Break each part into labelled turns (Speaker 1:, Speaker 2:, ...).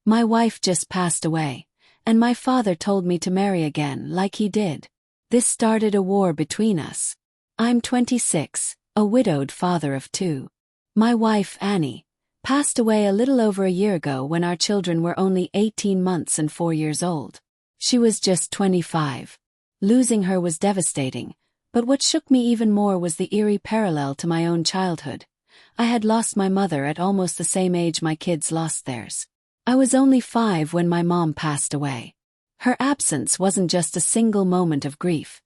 Speaker 1: My wife just passed away, and my father told me to marry again like he did. This started a war between us. I'm 26, a widowed father of 2. My wife, Annie, passed away a little over a year ago when our children were only 18 months and 4 years old. She was just 25. Losing her was devastating, but what shook me even more was the eerie parallel to my own childhood. I had lost my mother at almost the same age my kids lost theirs. I was only 5 when my mom passed away. Her absence wasn't just a single moment of grief.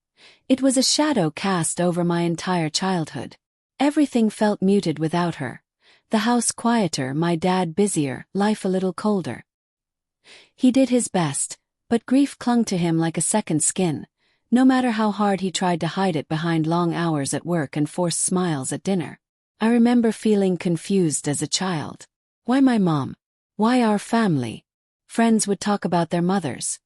Speaker 1: It was a shadow cast over my entire childhood. Everything felt muted without her. The house quieter, my dad busier, life a little colder. He did his best, but grief clung to him like a second skin, no matter how hard he tried to hide it behind long hours at work and forced smiles at dinner. I remember feeling confused as a child. Why my mom? Why our family? Friends would talk about their mothers.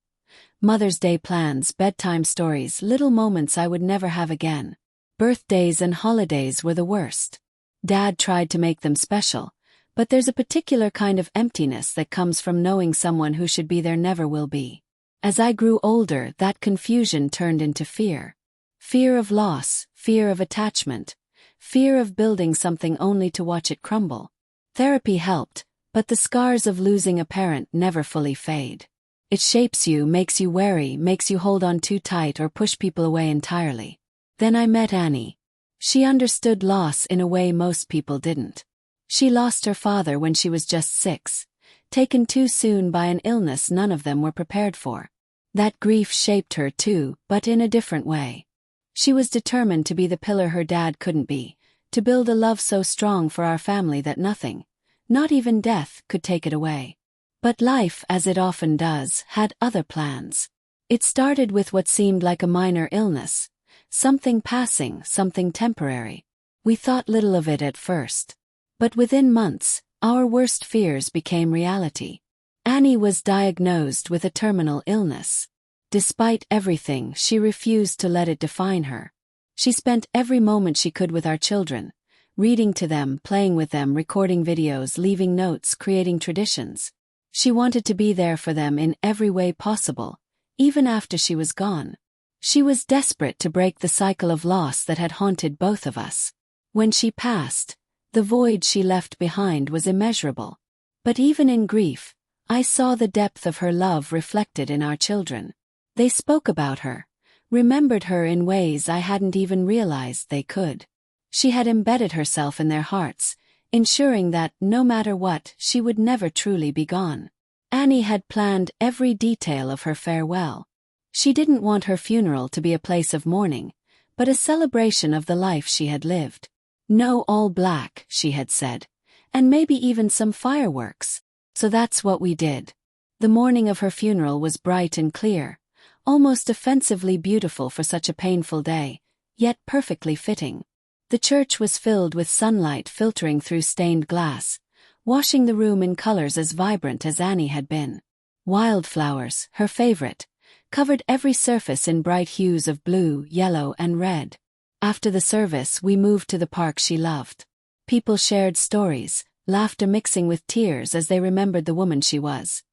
Speaker 1: Mother's Day plans, bedtime stories, little moments I would never have again. Birthdays and holidays were the worst. Dad tried to make them special, but there's a particular kind of emptiness that comes from knowing someone who should be there never will be. As I grew older, that confusion turned into fear. Fear of loss, fear of attachment, fear of building something only to watch it crumble. Therapy helped, but the scars of losing a parent never fully fade. It shapes you, makes you wary, makes you hold on too tight or push people away entirely. Then I met Annie. She understood loss in a way most people didn't. She lost her father when she was just 6, taken too soon by an illness none of them were prepared for. That grief shaped her too, but in a different way. She was determined to be the pillar her dad couldn't be, to build a love so strong for our family that nothing, not even death, could take it away. But life, as it often does, had other plans. It started with what seemed like a minor illness. Something passing, something temporary. We thought little of it at first. But within months, our worst fears became reality. Annie was diagnosed with a terminal illness. Despite everything, she refused to let it define her. She spent every moment she could with our children, reading to them, playing with them, recording videos, leaving notes, creating traditions. She wanted to be there for them in every way possible, even after she was gone. She was desperate to break the cycle of loss that had haunted both of us. When she passed, the void she left behind was immeasurable. But even in grief, I saw the depth of her love reflected in our children. They spoke about her, remembered her in ways I hadn't even realized they could. She had embedded herself in their hearts, ensuring that, no matter what, she would never truly be gone. Annie had planned every detail of her farewell. She didn't want her funeral to be a place of mourning, but a celebration of the life she had lived. No all black, she had said, and maybe even some fireworks. So that's what we did. The morning of her funeral was bright and clear, almost offensively beautiful for such a painful day, yet perfectly fitting. The church was filled with sunlight filtering through stained glass, washing the room in colors as vibrant as Annie had been. Wildflowers, her favorite, covered every surface in bright hues of blue, yellow, and red. After the service, we moved to the park she loved. People shared stories, laughter mixing with tears as they remembered the woman she was.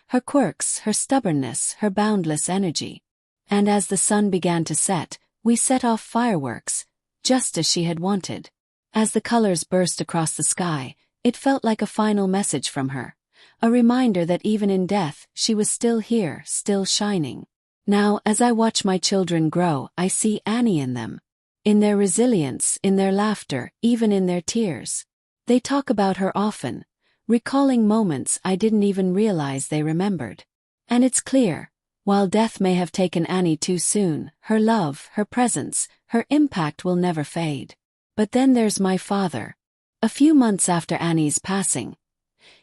Speaker 1: Her quirks, her stubbornness, her boundless energy. And as the sun began to set, we set off fireworks, just as she had wanted. As the colors burst across the sky, it felt like a final message from her, a reminder that even in death, she was still here, still shining. Now, as I watch my children grow, I see Annie in them. In their resilience, in their laughter, even in their tears. They talk about her often, recalling moments I didn't even realize they remembered. And it's clear, while death may have taken Annie too soon, her love, her presence, her impact will never fade. But then there's my father. A few months after Annie's passing,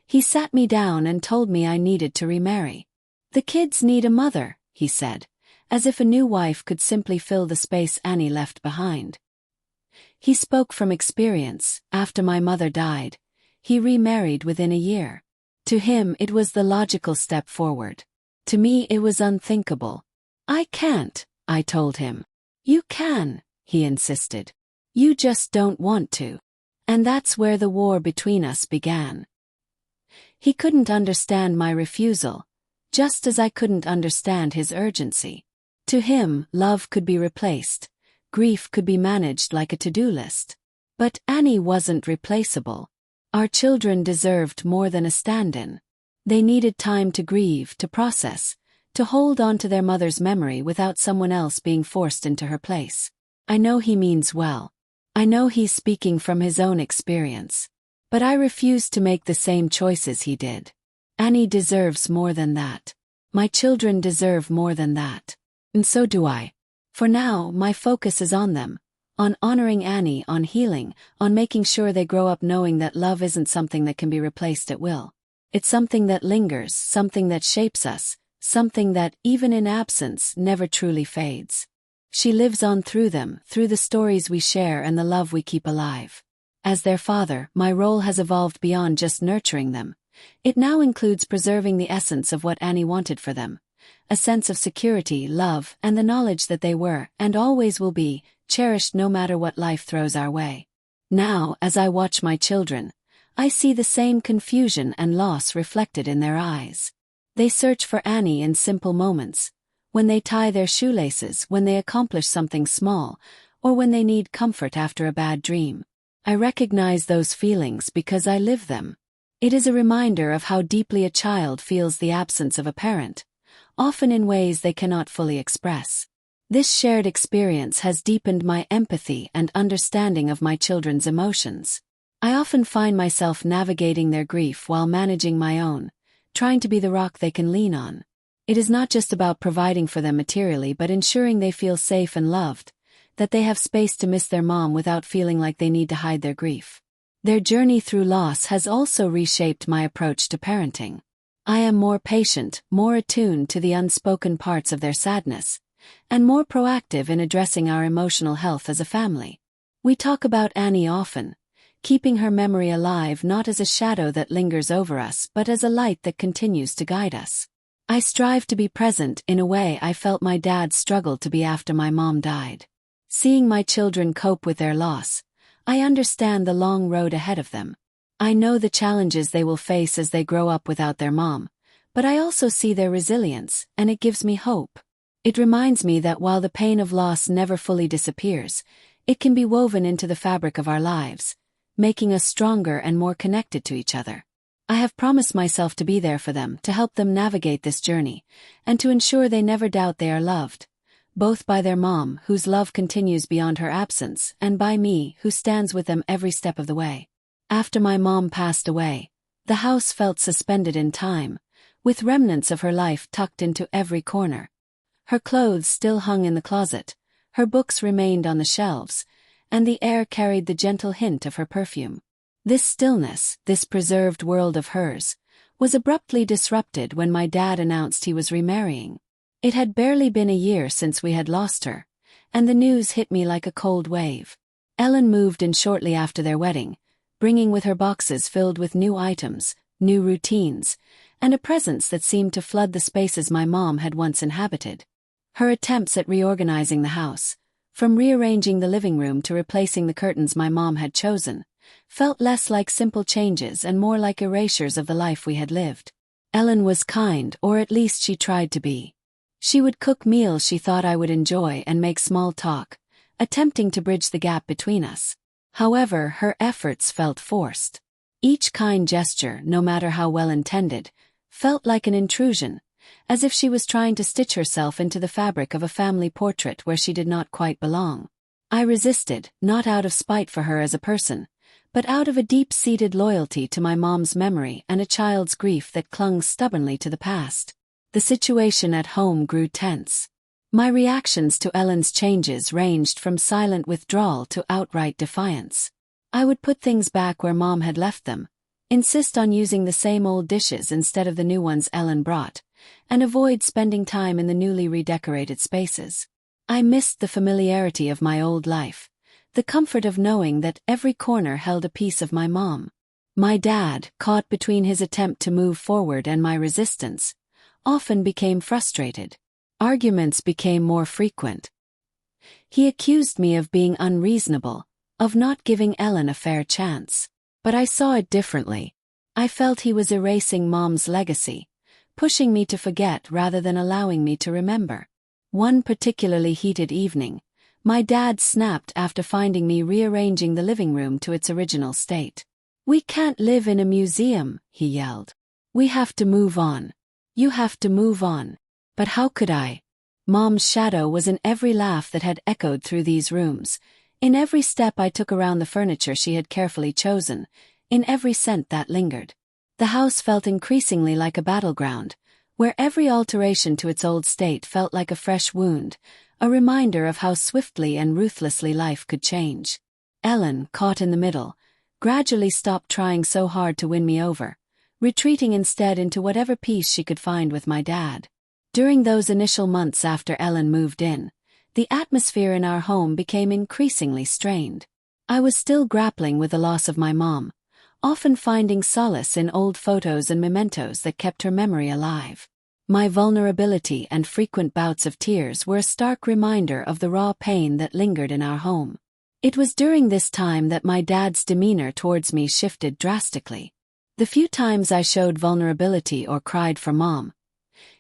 Speaker 1: he sat me down and told me I needed to remarry. The kids need a mother, he said, as if a new wife could simply fill the space Annie left behind. He spoke from experience. After my mother died, he remarried within a year. To him it was the logical step forward. To me it was unthinkable. I can't, I told him. You can, he insisted. You just don't want to. And that's where the war between us began. He couldn't understand my refusal, just as I couldn't understand his urgency. To him, love could be replaced, grief could be managed like a to-do list. But Annie wasn't replaceable. Our children deserved more than a stand-in. They needed time to grieve, to process, to hold on to their mother's memory without someone else being forced into her place. I know he means well. I know he's speaking from his own experience. But I refuse to make the same choices he did. Annie deserves more than that. My children deserve more than that. And so do I. For now, my focus is on them. On honoring Annie, on healing, on making sure they grow up knowing that love isn't something that can be replaced at will. It's something that lingers, something that shapes us, something that, even in absence, never truly fades. She lives on through them, through the stories we share and the love we keep alive. As their father, my role has evolved beyond just nurturing them. It now includes preserving the essence of what Annie wanted for them. A sense of security, love, and the knowledge that they were, and always will be, cherished no matter what life throws our way. Now, as I watch my children, I see the same confusion and loss reflected in their eyes. They search for Annie in simple moments, when they tie their shoelaces, when they accomplish something small, or when they need comfort after a bad dream. I recognize those feelings because I live them. It is a reminder of how deeply a child feels the absence of a parent, often in ways they cannot fully express. This shared experience has deepened my empathy and understanding of my children's emotions. I often find myself navigating their grief while managing my own, trying to be the rock they can lean on. It is not just about providing for them materially but ensuring they feel safe and loved, that they have space to miss their mom without feeling like they need to hide their grief. Their journey through loss has also reshaped my approach to parenting. I am more patient, more attuned to the unspoken parts of their sadness, and more proactive in addressing our emotional health as a family. We talk about Annie often, keeping her memory alive not as a shadow that lingers over us but as a light that continues to guide us. I strive to be present in a way I felt my dad struggled to be after my mom died. Seeing my children cope with their loss, I understand the long road ahead of them. I know the challenges they will face as they grow up without their mom, but I also see their resilience, and it gives me hope. It reminds me that while the pain of loss never fully disappears, it can be woven into the fabric of our lives, making us stronger and more connected to each other. I have promised myself to be there for them, to help them navigate this journey, and to ensure they never doubt they are loved, both by their mom, whose love continues beyond her absence, and by me, who stands with them every step of the way. After my mom passed away, the house felt suspended in time, with remnants of her life tucked into every corner. Her clothes still hung in the closet, her books remained on the shelves, and the air carried the gentle hint of her perfume. This stillness, this preserved world of hers, was abruptly disrupted when my dad announced he was remarrying. It had barely been a year since we had lost her, and the news hit me like a cold wave. Ellen moved in shortly after their wedding, bringing with her boxes filled with new items, new routines, and a presence that seemed to flood the spaces my mom had once inhabited. Her attempts at reorganizing the house, from rearranging the living room to replacing the curtains my mom had chosen, felt less like simple changes and more like erasures of the life we had lived. Ellen was kind, or at least she tried to be. She would cook meals she thought I would enjoy and make small talk, attempting to bridge the gap between us. However, her efforts felt forced. Each kind gesture, no matter how well intended, felt like an intrusion, as if she was trying to stitch herself into the fabric of a family portrait where she did not quite belong. I resisted, not out of spite for her as a person, but out of a deep-seated loyalty to my mom's memory and a child's grief that clung stubbornly to the past. The situation at home grew tense. My reactions to Ellen's changes ranged from silent withdrawal to outright defiance. I would put things back where Mom had left them, insist on using the same old dishes instead of the new ones Ellen brought, and avoid spending time in the newly redecorated spaces. I missed the familiarity of my old life, the comfort of knowing that every corner held a piece of my mom. My dad, caught between his attempt to move forward and my resistance, often became frustrated. Arguments became more frequent. He accused me of being unreasonable, of not giving Ellen a fair chance. But I saw it differently. I felt he was erasing Mom's legacy, pushing me to forget rather than allowing me to remember. One particularly heated evening, my dad snapped after finding me rearranging the living room to its original state. "We can't live in a museum," he yelled. "We have to move on. You have to move on." But how could I? Mom's shadow was in every laugh that had echoed through these rooms, in every step I took around the furniture she had carefully chosen, in every scent that lingered. The house felt increasingly like a battleground, where every alteration to its old state felt like a fresh wound, a reminder of how swiftly and ruthlessly life could change. Ellen, caught in the middle, gradually stopped trying so hard to win me over, retreating instead into whatever peace she could find with my dad. During those initial months after Ellen moved in, the atmosphere in our home became increasingly strained. I was still grappling with the loss of my mom, often finding solace in old photos and mementos that kept her memory alive. My vulnerability and frequent bouts of tears were a stark reminder of the raw pain that lingered in our home. It was during this time that my dad's demeanor towards me shifted drastically. The few times I showed vulnerability or cried for Mom,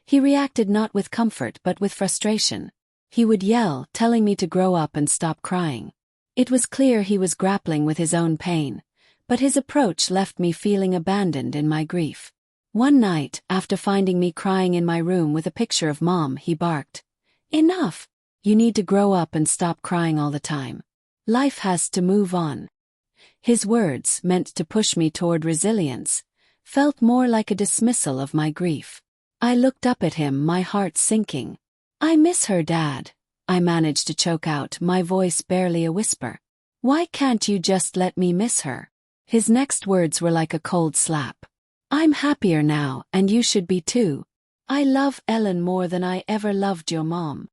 Speaker 1: he reacted not with comfort but with frustration. He would yell, telling me to grow up and stop crying. It was clear he was grappling with his own pain, but his approach left me feeling abandoned in my grief. One night, after finding me crying in my room with a picture of Mom, he barked, "Enough! You need to grow up and stop crying all the time. Life has to move on." His words, meant to push me toward resilience, felt more like a dismissal of my grief. I looked up at him, my heart sinking. "I miss her, Dad," I managed to choke out, my voice barely a whisper. "Why can't you just let me miss her?" His next words were like a cold slap. "I'm happier now, and you should be too. I love Ellen more than I ever loved your mom."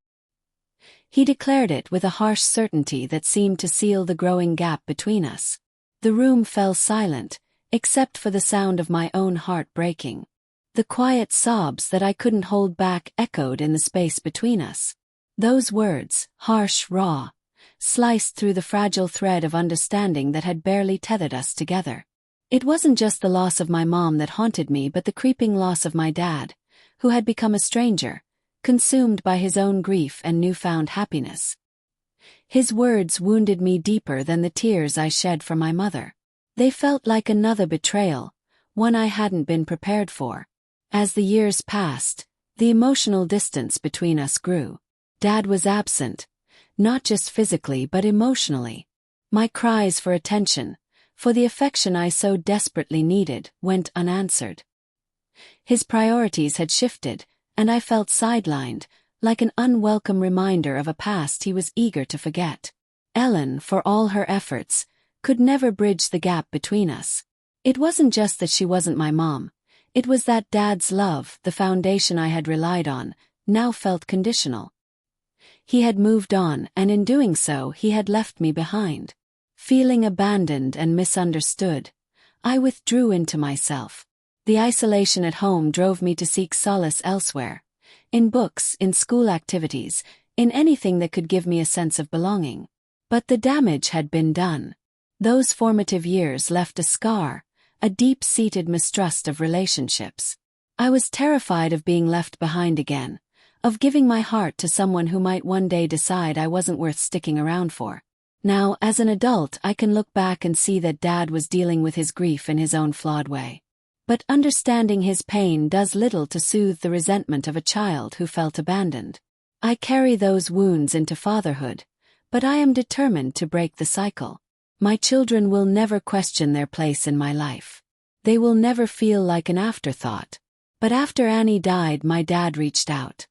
Speaker 1: He declared it with a harsh certainty that seemed to seal the growing gap between us. The room fell silent, except for the sound of my own heart breaking. The quiet sobs that I couldn't hold back echoed in the space between us. Those words, harsh, raw, sliced through the fragile thread of understanding that had barely tethered us together. It wasn't just the loss of my mom that haunted me but the creeping loss of my dad, who had become a stranger, consumed by his own grief and newfound happiness. His words wounded me deeper than the tears I shed for my mother. They felt like another betrayal, one I hadn't been prepared for. As the years passed, the emotional distance between us grew. Dad was absent, not just physically but emotionally. My cries for attention, for the affection I so desperately needed, went unanswered. His priorities had shifted, and I felt sidelined, like an unwelcome reminder of a past he was eager to forget. Ellen, for all her efforts, could never bridge the gap between us. It wasn't just that she wasn't my mom. It was that Dad's love, the foundation I had relied on, now felt conditional. He had moved on, and in doing so he had left me behind. Feeling abandoned and misunderstood, I withdrew into myself. The isolation at home drove me to seek solace elsewhere. In books, in school activities, in anything that could give me a sense of belonging. But the damage had been done. Those formative years left a scar, a deep-seated mistrust of relationships. I was terrified of being left behind again, of giving my heart to someone who might one day decide I wasn't worth sticking around for. Now, as an adult, I can look back and see that Dad was dealing with his grief in his own flawed way. But understanding his pain does little to soothe the resentment of a child who felt abandoned. I carry those wounds into fatherhood, but I am determined to break the cycle. My children will never question their place in my life. They will never feel like an afterthought. But after Annie died, my dad reached out.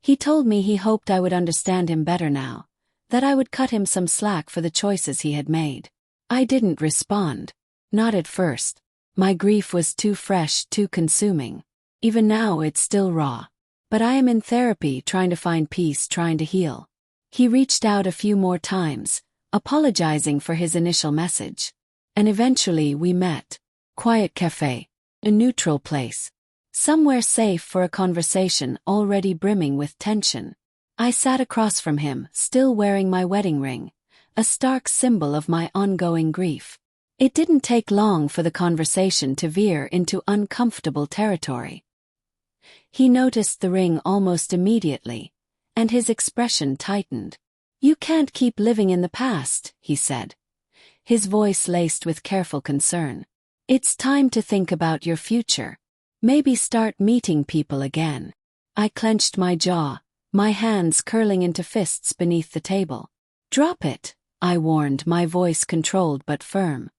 Speaker 1: He told me he hoped I would understand him better now, that I would cut him some slack for the choices he had made. I didn't respond. Not at first. My grief was too fresh, too consuming. Even now it's still raw. But I am in therapy, trying to find peace, trying to heal. He reached out a few more times, apologizing for his initial message. And eventually we met. Quiet cafe. A neutral place. Somewhere safe for a conversation already brimming with tension. I sat across from him, still wearing my wedding ring, a stark symbol of my ongoing grief. It didn't take long for the conversation to veer into uncomfortable territory. He noticed the ring almost immediately, and his expression tightened. "You can't keep living in the past," he said, his voice laced with careful concern. "It's time to think about your future. Maybe start meeting people again." I clenched my jaw, my hands curling into fists beneath the table. "Drop it," I warned, my voice controlled but firm.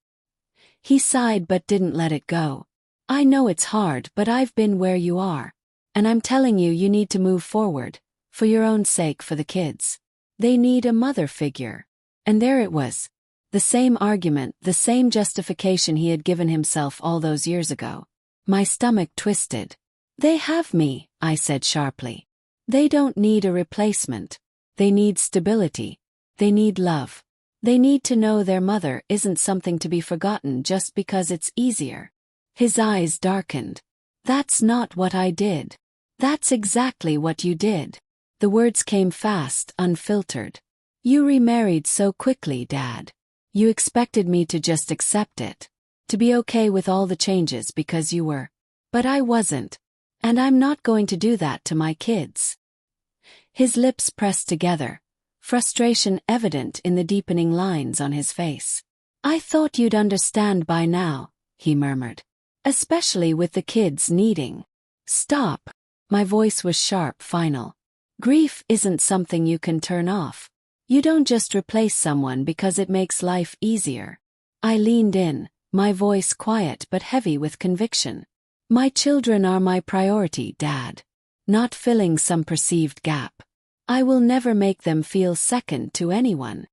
Speaker 1: He sighed but didn't let it go. "I know it's hard, but I've been where you are. And I'm telling you, you need to move forward, for your own sake, for the kids. They need a mother figure." And there it was. The same argument, the same justification he had given himself all those years ago. My stomach twisted. "They have me," I said sharply. "They don't need a replacement. They need stability. They need love. They need to know their mother isn't something to be forgotten just because it's easier." His eyes darkened. "That's not what I did." "That's exactly what you did." The words came fast, unfiltered. "You remarried so quickly, Dad. You expected me to just accept it. To be okay with all the changes because you were. But I wasn't. And I'm not going to do that to my kids." His lips pressed together, frustration evident in the deepening lines on his face. "I thought you'd understand by now," he murmured. "Especially with the kids needing." "Stop." My voice was sharp, final. "Grief isn't something you can turn off. You don't just replace someone because it makes life easier." I leaned in, my voice quiet but heavy with conviction. "My children are my priority, Dad. Not filling some perceived gap. I will never make them feel second to anyone."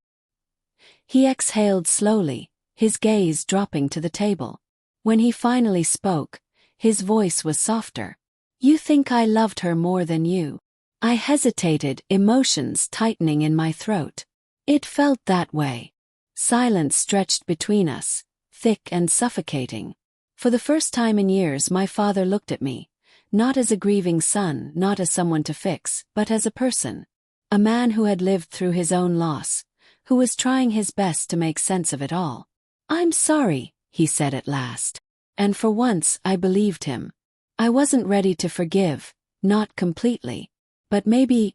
Speaker 1: He exhaled slowly, his gaze dropping to the table. When he finally spoke, his voice was softer. "You think I loved her more than you?" I hesitated, emotions tightening in my throat. It felt that way. Silence stretched between us, thick and suffocating. For the first time in years, my father looked at me, not as a grieving son, not as someone to fix, but as a person. A man who had lived through his own loss, who was trying his best to make sense of it all. "I'm sorry," he said at last. And for once, I believed him. I wasn't ready to forgive, not completely. But maybe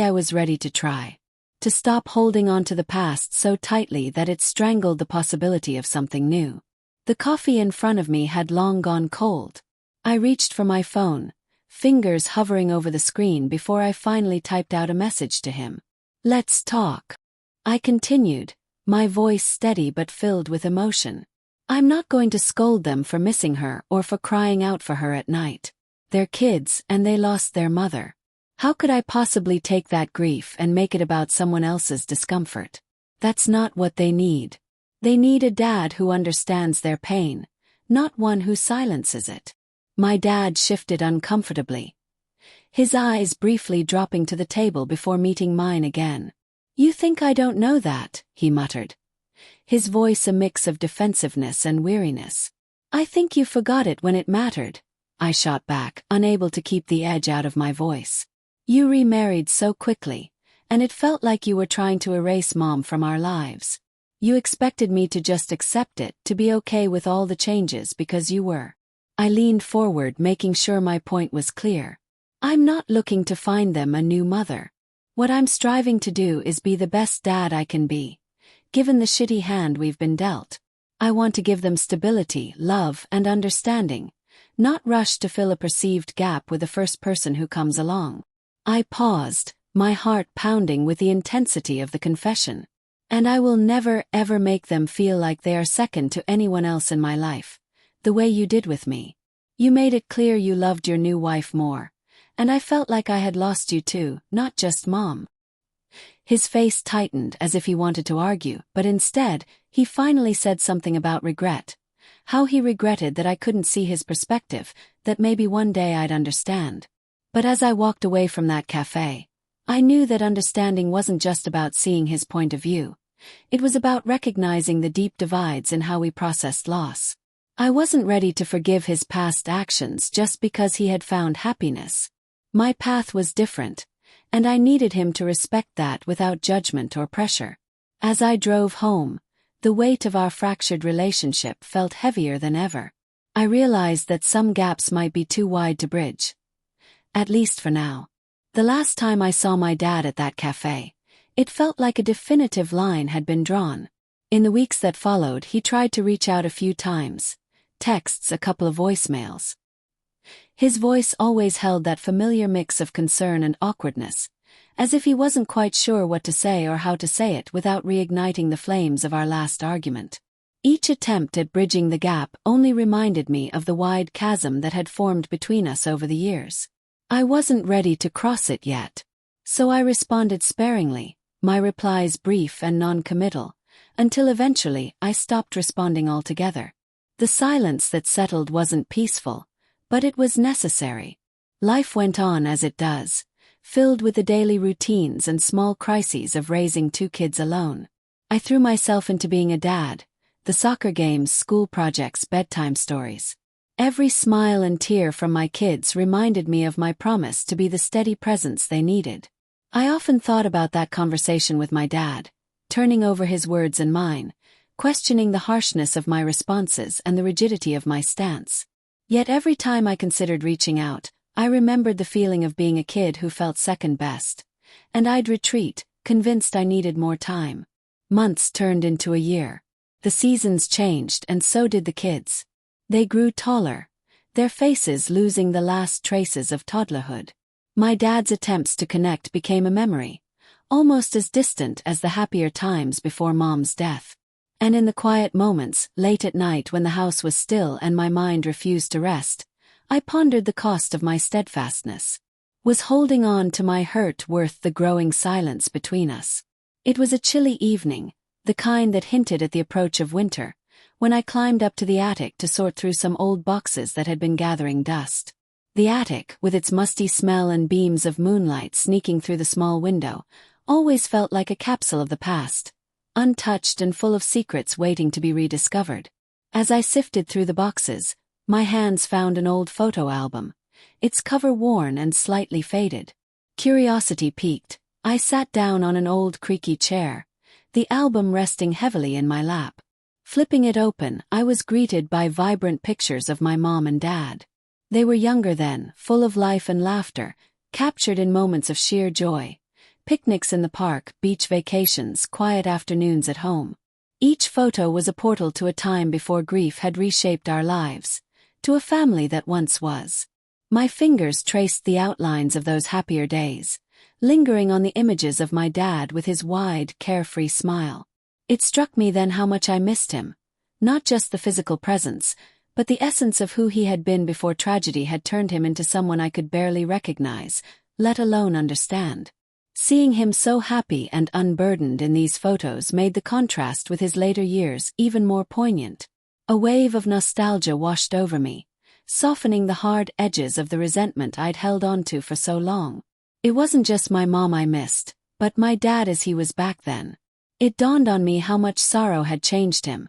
Speaker 1: I was ready to try. To stop holding on to the past so tightly that it strangled the possibility of something new. The coffee in front of me had long gone cold. I reached for my phone, fingers hovering over the screen before I finally typed out a message to him. "Let's talk." I continued, my voice steady but filled with emotion. "I'm not going to scold them for missing her or for crying out for her at night. They're kids and they lost their mother. How could I possibly take that grief and make it about someone else's discomfort? That's not what they need. They need a dad who understands their pain, not one who silences it." My dad shifted uncomfortably, his eyes briefly dropping to the table before meeting mine again. "You think I don't know that?" he muttered, his voice a mix of defensiveness and weariness. "I think you forgot it when it mattered," I shot back, unable to keep the edge out of my voice. "You remarried so quickly, and it felt like you were trying to erase Mom from our lives. You expected me to just accept it, to be okay with all the changes because you were." I leaned forward, making sure my point was clear. "I'm not looking to find them a new mother. What I'm striving to do is be the best dad I can be, given the shitty hand we've been dealt. I want to give them stability, love, and understanding, not rush to fill a perceived gap with the first person who comes along." I paused, my heart pounding with the intensity of the confession. "And I will never ever make them feel like they are second to anyone else in my life, the way you did with me. You made it clear you loved your new wife more, and I felt like I had lost you too, not just Mom." His face tightened as if he wanted to argue, but instead, he finally said something about regret. How he regretted that I couldn't see his perspective, that maybe one day I'd understand. But as I walked away from that cafe, I knew that understanding wasn't just about seeing his point of view. It was about recognizing the deep divides in how we processed loss. I wasn't ready to forgive his past actions just because he had found happiness. My path was different, and I needed him to respect that without judgment or pressure. As I drove home, The weight of our fractured relationship felt heavier than ever. I realized that some gaps might be too wide to bridge. At least for now. The last time I saw my dad at that cafe, it felt like a definitive line had been drawn. In the weeks that followed, he tried to reach out a few times. Texts, a couple of voicemails. His voice always held that familiar mix of concern and awkwardness, as if he wasn't quite sure what to say or how to say it without reigniting the flames of our last argument. Each attempt at bridging the gap only reminded me of the wide chasm that had formed between us over the years. I wasn't ready to cross it yet. So I responded sparingly, my replies brief and non-committal, until eventually I stopped responding altogether. The silence that settled wasn't peaceful, but it was necessary. Life went on as it does, filled with the daily routines and small crises of raising 2 kids alone. I threw myself into being a dad, the soccer games, school projects, bedtime stories. Every smile and tear from my kids reminded me of my promise to be the steady presence they needed. I often thought about that conversation with my dad, turning over his words and mine, questioning the harshness of my responses and the rigidity of my stance. Yet every time I considered reaching out, I remembered the feeling of being a kid who felt second best, and I'd retreat, convinced I needed more time. Months turned into a year. The seasons changed, and so did the kids. They grew taller, their faces losing the last traces of toddlerhood. My dad's attempts to connect became a memory, almost as distant as the happier times before Mom's death. And in the quiet moments, late at night when the house was still and my mind refused to rest, I pondered the cost of my steadfastness. Was holding on to my hurt worth the growing silence between us? It was a chilly evening, the kind that hinted at the approach of winter, when I climbed up to the attic to sort through some old boxes that had been gathering dust. The attic, with its musty smell and beams of moonlight sneaking through the small window, always felt like a capsule of the past, untouched and full of secrets waiting to be rediscovered. As I sifted through the boxes, my hands found an old photo album, its cover worn and slightly faded. Curiosity piqued. I sat down on an old creaky chair, the album resting heavily in my lap. Flipping it open, I was greeted by vibrant pictures of my mom and dad. They were younger then, full of life and laughter, captured in moments of sheer joy. Picnics in the park, beach vacations, quiet afternoons at home. Each photo was a portal to a time before grief had reshaped our lives, to a family that once was. My fingers traced the outlines of those happier days, lingering on the images of my dad with his wide, carefree smile. It struck me then how much I missed him, not just the physical presence, but the essence of who he had been before tragedy had turned him into someone I could barely recognize, let alone understand. Seeing him so happy and unburdened in these photos made the contrast with his later years even more poignant. A wave of nostalgia washed over me, softening the hard edges of the resentment I'd held onto for so long. It wasn't just my mom I missed, but my dad as he was back then. It dawned on me how much sorrow had changed him,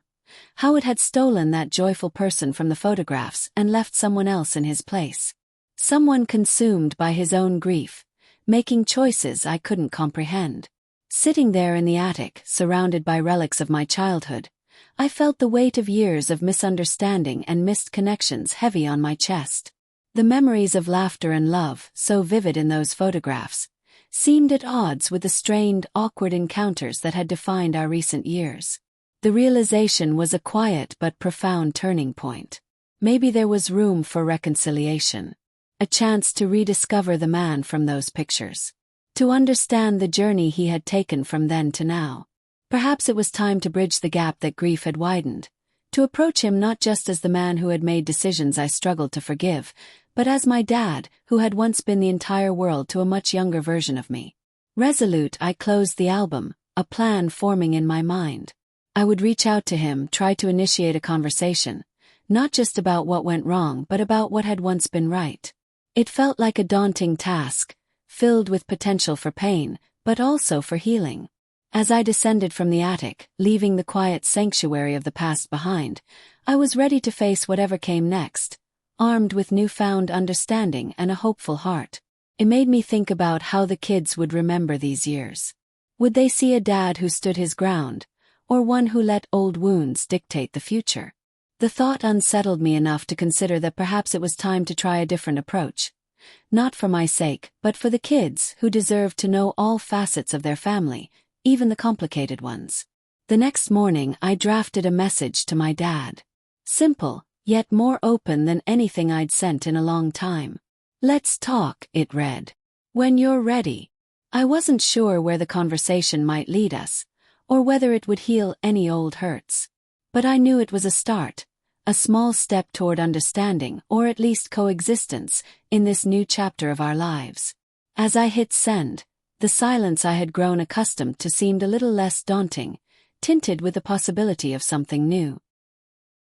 Speaker 1: how it had stolen that joyful person from the photographs and left someone else in his place. Someone consumed by his own grief, making choices I couldn't comprehend. Sitting there in the attic, surrounded by relics of my childhood, I felt the weight of years of misunderstanding and missed connections heavy on my chest. The memories of laughter and love, so vivid in those photographs, seemed at odds with the strained, awkward encounters that had defined our recent years. The realization was a quiet but profound turning point. Maybe there was room for reconciliation. A chance to rediscover the man from those pictures. To understand the journey he had taken from then to now. Perhaps it was time to bridge the gap that grief had widened. To approach him not just as the man who had made decisions I struggled to forgive, but as my dad, who had once been the entire world to a much younger version of me. Resolute, I closed the album, a plan forming in my mind. I would reach out to him, try to initiate a conversation, not just about what went wrong but about what had once been right. It felt like a daunting task, filled with potential for pain, but also for healing. As I descended from the attic, leaving the quiet sanctuary of the past behind, I was ready to face whatever came next, armed with newfound understanding and a hopeful heart. It made me think about how the kids would remember these years. Would they see a dad who stood his ground, or one who let old wounds dictate the future? The thought unsettled me enough to consider that perhaps it was time to try a different approach. Not for my sake, but for the kids who deserved to know all facets of their family, even the complicated ones. The next morning I drafted a message to my dad. Simple, yet more open than anything I'd sent in a long time. "Let's talk," it read. "When you're ready." I wasn't sure where the conversation might lead us, or whether it would heal any old hurts. But I knew it was a start, a small step toward understanding, or at least coexistence, in this new chapter of our lives. As I hit send, the silence I had grown accustomed to seemed a little less daunting, tinted with the possibility of something new.